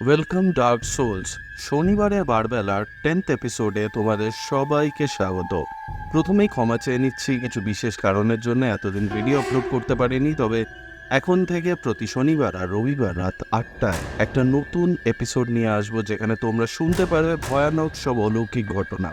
Welcome dark sols. শনিবারের বারবেলার 10th এপিসোডে তোমাদের সবাইকে স্বাগত। প্রথমেই ক্ষমা চেয়ে নিচ্ছি, কিছু বিশেষ কারণের জন্য এতদিন ভিডিও আপলোড করতে পারিনি। তবে এখন থেকে প্রতি শনিবার আর রবিবার রাত 8টায় একটা নতুন এপিসোড নিয়ে আসবো, যেখানে তোমরা শুনতে পারবে ভয়ানক সব অলৌকিক ঘটনা।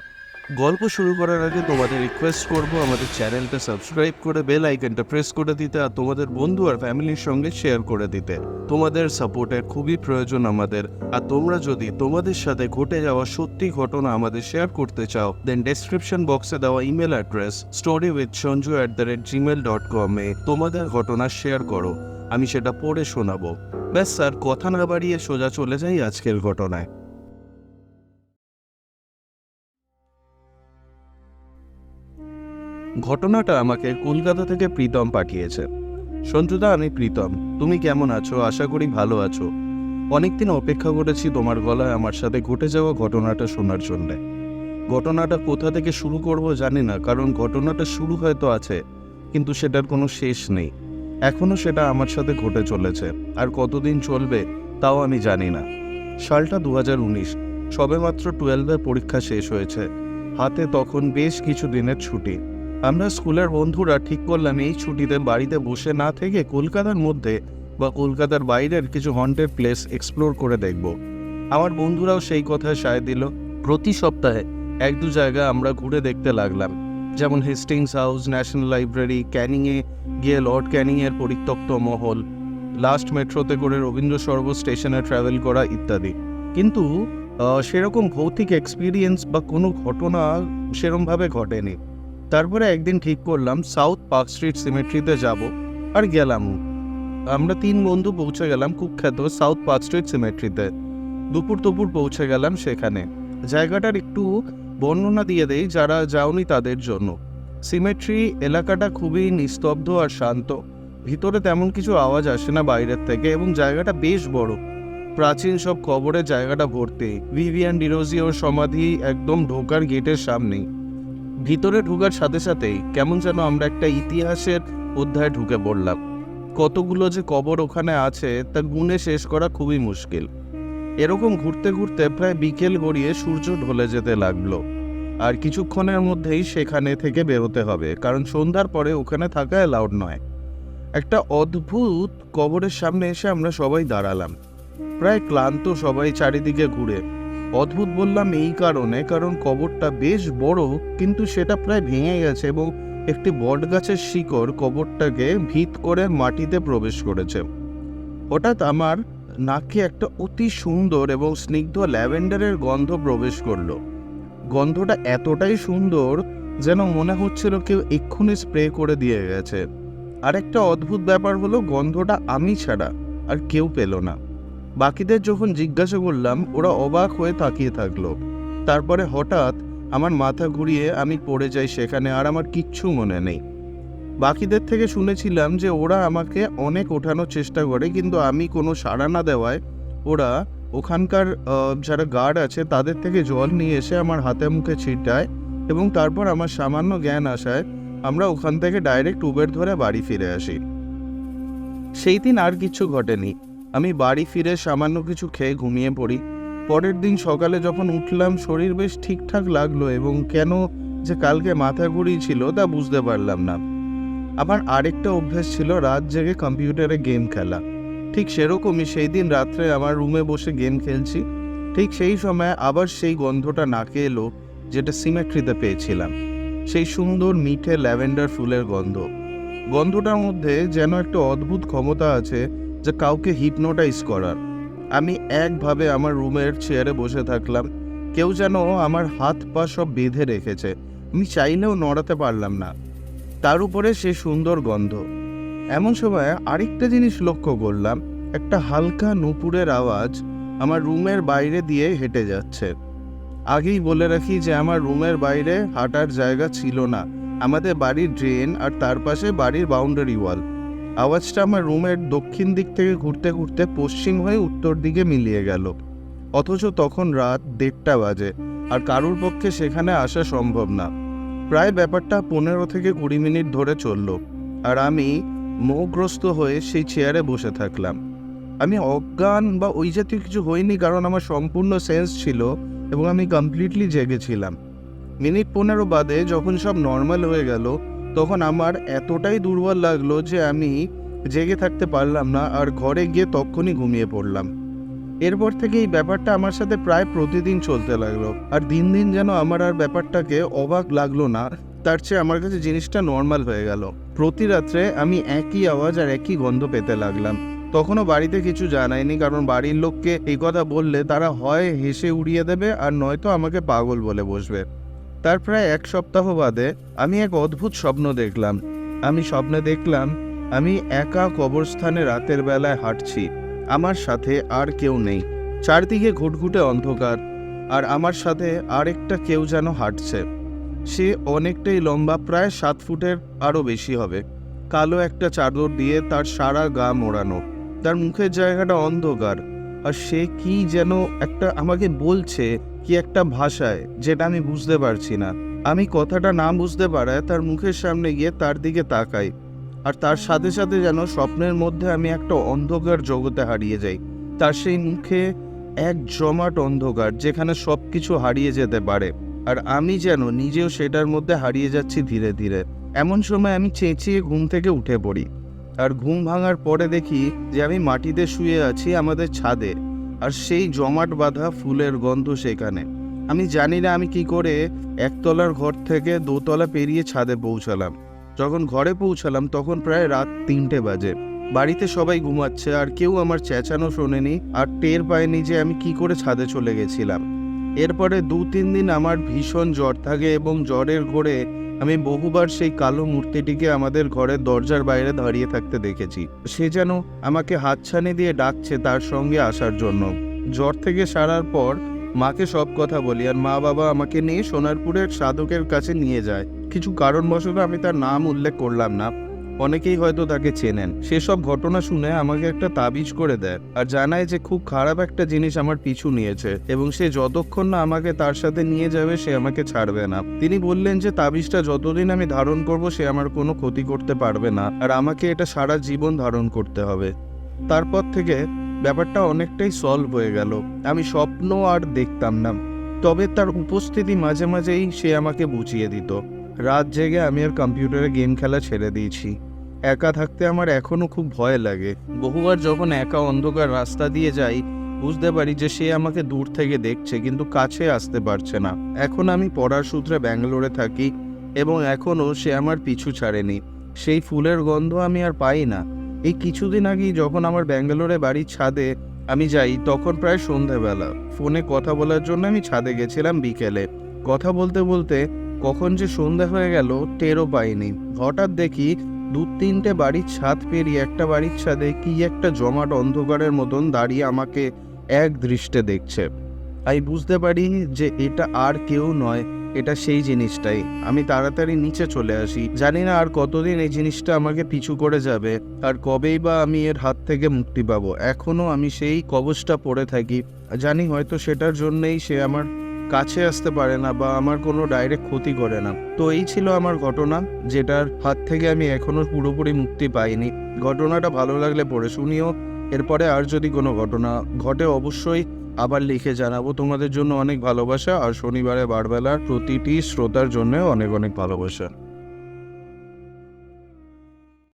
গল্প শুরু করার আগে তোমাদের রিকোয়েস্ট করব আমাদের চ্যানেলটা সাবস্ক্রাইব করে বেল আইকনটা প্রেস করে দিতে, আর তোমাদের বন্ধু আর ফ্যামিলির সঙ্গে শেয়ার করে দিতে। তোমাদের সাপোর্টের খুবই প্রয়োজন আমাদের। আর তোমরা যদি তোমাদের সাথে ঘটে যাওয়া সত্যি ঘটনা আমাদের শেয়ার করতে চাও, দেন ডেসক্রিপশন বক্সে দেওয়া ইমেল অ্যাড্রেস storywithshanju@gmail.com এ তোমাদের ঘটনা শেয়ার করো, আমি সেটা পড়ে শোনাবো। ব্যাস স্যার, কথা না বাড়িয়ে সোজা চলে যাই আজকের ঘটনায়। ঘটনাটা আমাকে কলকাতা থেকে প্রীতম পাঠিয়েছে। সঞ্জুদা, আমি প্রীতম। তুমি কেমন আছো? আশা করি ভালো আছো। অনেকদিন অপেক্ষা করেছি তোমার গলায় আমার সাথে ঘটে যাওয়া ঘটনাটা শোনার জন্য। ঘটনাটা কোথা থেকে শুরু করব জানি না, কারণ ঘটনাটা শুরু হয়তো আছে, কিন্তু সেটার কোনো শেষ নেই। এখনও সেটা আমার সাথে ঘটে চলেছে, আর কতদিন চলবে তাও আমি জানি না। সালটা 2019, সবেমাত্র 12-এর পরীক্ষা শেষ হয়েছে। হাতে তখন বেশ কিছু দিনের ছুটি। আমরা স্কুলের বন্ধুরা ঠিক করলাম এই ছুটিতে বাড়িতে বসে না থেকে কলকাতার মধ্যে বা কলকাতার বাইরের কিছু হন্টেড প্লেস এক্সপ্লোর করে দেখব। আমার বন্ধুরাও সেই কথায় সায় দিল। প্রতি সপ্তাহে 1-2 জায়গা আমরা ঘুরে দেখতে লাগলাম, যেমন হেস্টিংস হাউস, ন্যাশনাল লাইব্রেরি, ক্যানিংয়ে গিয়ে লর্ড ক্যানিংয়ের পরিত্যক্ত মহল, লাস্ট মেট্রোতে করে রবীন্দ্র সরোবর স্টেশনে ট্রাভেল করা ইত্যাদি। কিন্তু সেরকম ভৌতিক এক্সপিরিয়েন্স বা কোনো ঘটনা সেরমভাবে ঘটেনি। তারপরে একদিন ঠিক করলাম সাউথ পার্ক স্ট্রিট সিমেট্রিতে যাব, আর গেলামও। আমরা 3 বন্ধু পৌঁছে গেলাম কুখ্যাত সাউথ পার্ক স্ট্রিট সিমেট্রিতে। দুপুর পৌঁছে গেলাম সেখানে। জায়গাটার একটু বর্ণনা দিয়ে দেই যারা যাওনি তাদের জন্য। সিমেট্রি এলাকাটা খুবই নিস্তব্ধ আর শান্ত। ভিতরে তেমন কিছু আওয়াজ আসে না বাইরের থেকে, এবং জায়গাটা বেশ বড়। প্রাচীন সব কবরের জায়গাটা ভর্তি। ভিভিয়ান ডিরোজিওর সমাধি একদম ঢোকার গেটের সামনেই। ভিতরে ঢোকার সাথে সাথেই কেমন যেন আমরা একটা ইতিহাসের অধ্যায়ে ঢুকে পড়লাম। কতগুলো যে কবর ওখানে আছে তা গুণে শেষ করা খুবই মুশকিল। এরকম ঘুরতে ঘুরতে প্রায় বিকেল গড়িয়ে সূর্য ঢলে যেতে লাগলো। আর কিছুক্ষণের মধ্যেই সেখানে থেকে বেরোতে হবে, কারণ সন্ধ্যার পরে ওখানে থাকা অ্যালাউড নয়। একটা অদ্ভুত কবরের সামনে এসে আমরা সবাই দাঁড়ালাম, প্রায় ক্লান্ত সবাই চারিদিকে ঘুরে। অদ্ভুত বললাম এই কারণ কবরটা বেশ বড়, কিন্তু সেটা প্রায় ভেঙে গেছে, এবং একটি বটগাছের শিকড় কবরটাকে ভিত করে মাটিতে প্রবেশ করেছে। হঠাৎ আমার নাকে একটা অতি সুন্দর এবং স্নিগ্ধ ল্যাভেন্ডারের গন্ধ প্রবেশ করলো। গন্ধটা এতটাই সুন্দর যেন মনে হচ্ছিল কেউ এক্ষুনি স্প্রে করে দিয়ে গেছে। আর একটা অদ্ভুত ব্যাপার হলো, গন্ধটা আমি ছাড়া আর কেউ পেল না। বাকিদের যখন জিজ্ঞাসা করলাম, ওরা অবাক হয়ে তাকিয়ে থাকলো। তারপরে হঠাৎ আমার মাথা ঘুরিয়ে আমি পড়ে যাই সেখানে, আর আমার কিচ্ছু মনে নেই। বাকিদের থেকে শুনেছিলাম যে ওরা আমাকে অনেক ওঠানোর চেষ্টা করে, কিন্তু আমি কোনো সাড়া না দেওয়ায় ওরা ওখানকার যারা গার্ড আছে তাদের থেকে জল নিয়ে এসে আমার হাতে মুখে ছিটায়, এবং তারপর আমার সামান্য জ্ঞান আসায় আমরা ওখান থেকে ডাইরেক্ট উবের ধরে বাড়ি ফিরে আসি। সেই দিন আর কিছু ঘটেনি। আমি বাড়ি ফিরে সামান্য কিছু খেয়ে ঘুমিয়ে পড়ি। পরের দিন সকালে যখন উঠলাম শরীর বেশ ঠিকঠাক লাগলো, এবং কেন যে কালকে মাথা ঘুরিয়েছিল তা বুঝতে পারলাম না। আমার আরেকটা অভ্যেস ছিল রাত জেগে কম্পিউটারে গেম খেলা। ঠিক সেরকমই সেই দিন রাত্রে আমার রুমে বসে গেম খেলছি। ঠিক সেই সময় আবার সেই গন্ধটা নাকে এলো, যেটা সিমেট্রিতে পেয়েছিলাম। সেই সুন্দর মিঠে ল্যাভেন্ডার ফুলের গন্ধ। গন্ধটার মধ্যে যেন একটা অদ্ভুত ক্ষমতা আছে যা কাউকে হিপনোটাইজ করার। আমি একভাবে আমার রুমের চেয়ারে বসে থাকলাম। কেউ যেন আমার হাত পা সব বেঁধে রেখেছে, আমি চাইলেও নড়াতে পারলাম না। তার উপরে সে সুন্দর গন্ধ। এমন সময় আরেকটা জিনিস লক্ষ্য করলাম, একটা হালকা নুপুরের আওয়াজ আমার রুমের বাইরে দিয়ে হেঁটে যাচ্ছে। আগেই বলে রাখি যে আমার রুমের বাইরে হাঁটার জায়গা ছিল না। আমাদের বাড়ির ড্রেন আর তার পাশে বাড়ির বাউন্ডারি ওয়াল। আওয়াজটা আমার রুমের দক্ষিণ দিক থেকে ঘুরতে ঘুরতে পশ্চিম হয়ে উত্তর দিকে মিলিয়ে গেল। অথচ তখন রাত 1:30 বাজে, আর কারুর পক্ষে সেখানে আসা সম্ভব না। প্রায় ব্যাপারটা 15 থেকে 20 মিনিট ধরে চলল, আর আমি মোহগ্রস্ত হয়ে সেই চেয়ারে বসে থাকলাম। আমি অজ্ঞান বা ওই জাতীয় কিছু হয়নি, কারণ আমার সম্পূর্ণ সেন্স ছিল এবং আমি কমপ্লিটলি জেগেছিলাম। মিনিট 15 বাদে যখন সব নর্মাল হয়ে গেল, তখন আমার এতটাই দুর্বল লাগলো যে আমি জেগে থাকতে পারলাম না, আর ঘরে গিয়ে তখনই ঘুমিয়ে পড়লাম। এরপর থেকে এই ব্যাপারটা আমার সাথে প্রায় প্রতিদিন চলতে লাগলো, আর দিন দিন যেন আমার আর ব্যাপারটাকে অবাক লাগলো না, তার চেয়ে আমার কাছে জিনিসটা নর্মাল হয়ে গেল। প্রতি রাত্রে আমি একই আওয়াজ আর একই গন্ধ পেতে লাগলাম। তখনও বাড়িতে কিছু জানায়নি, কারণ বাড়ির লোককে এই কথা বললে তারা হয় হেসে উড়িয়ে দেবে আর নয়তো আমাকে পাগল বলে বসবে। তার প্রায় 1 সপ্তাহ বাদে আমি এক অদ্ভুত স্বপ্ন দেখলাম। আমি স্বপ্নে দেখলাম আমি একা কবরস্থানে রাতের বেলায় হাঁটছি। আমার সাথে আর কেউ নেই, চারদিকে ঘুটঘুটে অন্ধকার, আর আমার সাথে আরেকটা কেউ যেন হাঁটছে। সে অনেকটাই লম্বা, প্রায় 7 ফুটের আরও বেশি হবে। কালো একটা চাদর দিয়ে তার সারা গা মোড়ানো, তার মুখের জায়গাটা অন্ধকার, আর সে কি যেন একটা আমাকে বলছে, কি একটা ভাষায়, যেটা আমি বুঝতে পারছি না। আমি কথাটা না বুঝতে পারায় তার মুখের সামনে গিয়ে তার দিকে তাকাই, আর তার সাথে সাথে যেন স্বপ্নের মধ্যে আমি একটা অন্ধকার জগতে হারিয়ে যাই। তার সেই মুখে এক জমাট অন্ধকার, যেখানে সব কিছু হারিয়ে যেতে পারে, আর আমি যেন নিজেও সেটার মধ্যে হারিয়ে যাচ্ছি ধীরে ধীরে। এমন সময় আমি চেঁচিয়ে ঘুম থেকে উঠে পড়ি, আর ঘুম ভাঙার পরে দেখি যে আমি মাটিতে শুয়ে আছি আমাদের ছাদে, আর সেই জমাট বাঁধা ফুলের গন্ধ সেখানে। আমি জানি না আমি কি করে একতলার ঘর থেকে দোতলা পেরিয়ে ছাদে পৌঁছালাম। যখন ঘরে পৌঁছালাম তখন প্রায় রাত 3টে বাজে। বাড়িতে সবাই ঘুমাচ্ছে, আর কেউ আমার চেঁচানো শোনেনি আর টের পায়নি যে আমি কি করে ছাদে চলে গেছিলাম। এরপরে 2-3 দিন আমার ভীষণ জ্বর থাকে, এবং জ্বরের ঘোরে আমি বহুবার সেই কালো মূর্তিটিকে আমাদের ঘরের দরজার বাইরে দাঁড়িয়ে থাকতে দেখেছি। সে যেন আমাকে হাতছানি দিয়ে ডাকছে তার সঙ্গে আসার জন্য। জ্বর থেকে সারার পর মাকে সব কথা বলি, আর মা বাবা আমাকে নিয়ে সোনারপুরের সাধকের কাছে নিয়ে যায়। কিছু কারণবশত আমি তার নাম উল্লেখ করলাম না, অনেকেই হয়তো তাকে চেনেন। সেসব ঘটনা শুনে আমাকে একটা তাবিজ করে দেয়, আর জানায় যে খুব খারাপ একটা জিনিস আমার পিছু নিয়েছে, এবং সে যতক্ষণ না আমাকে তার সাথে নিয়ে যাবে সে আমাকে ছাড়বে না। তিনি বললেন যে তাবিজটা যতদিন আমি ধারণ করব সে আমার কোনো ক্ষতি করতে পারবে না, আর আমাকে এটা সারা জীবন ধারণ করতে হবে। তারপর থেকে ব্যাপারটা অনেকটাই সলভ হয়ে গেল। আমি স্বপ্ন আর দেখতাম না, তবে তার উপস্থিতি মাঝে মাঝেই সে আমাকে বুঝিয়ে দিত। রাত জেগে আমি আর কম্পিউটারে গেম খেলা ছেড়ে দিয়েছি। একা থাকতে আমার এখনো খুব ভয় লাগে। বহুবার যখন একা অন্ধকার রাস্তা দিয়ে যাই, বুঝতে পারি যে সে আমাকে দূর থেকে দেখছে, কিন্তু কাছে আসতে পারছে না। এখন আমি পড়ার সূত্রে ব্যাঙ্গালোরে থাকি, এবং এখনও সে আমার পিছু ছাড়েনি। সেই ফুলের গন্ধ আমি আর পাই না। এই কিছুদিন আগেই যখন আমার ব্যাঙ্গালোরে বাড়ির ছাদে আমি যাই, তখন প্রায় সন্ধ্যাবেলা। ফোনে কথা বলার জন্য আমি ছাদে গেছিলাম বিকেলে। কথা বলতে বলতে কখন যে সন্ধ্যা হয়ে গেল টেরও পাইনি। হঠাৎ দেখি 2-3টে বাড়ির ছাদ পেরিয়ে একটা বাড়ির ছাদে কি একটা জমাট অন্ধকারের মতন দাঁড়িয়ে আমাকে এক দৃষ্টে দেখছে। আমি বুঝতে পারি যে এটা আর কেউ নয়, এটা সেই জিনিসটাই। আমি তাড়াতাড়ি নিচে চলে আসি। জানি না আর কতদিন এই জিনিসটা আমাকে পিছু করে যাবে, আর কবেই বা আমি এর হাত থেকে মুক্তি পাবো। এখনো আমি সেই কবচটা পরে থাকি। জানি হয়তো সেটার জন্যই সে আমার কাছে আসতে পারে না, বা আমার কোনো ডাইরেক্ট ক্ষতি করে না। তো এই ছিল আমার ঘটনা, যেটার হাত থেকে আমি এখনো পুরোপুরি মুক্তি পাইনি। ঘটনাটা ভালো লাগলে পড়ে শুনিও। এরপরে আর যদি কোনো ঘটনা ঘটে অবশ্যই আবার লিখে জানাবো। তোমাদের জন্য অনেক ভালোবাসা, আর শনিবারে বারবেলার প্রতিটি শ্রোতার জন্য অনেক অনেক ভালোবাসা।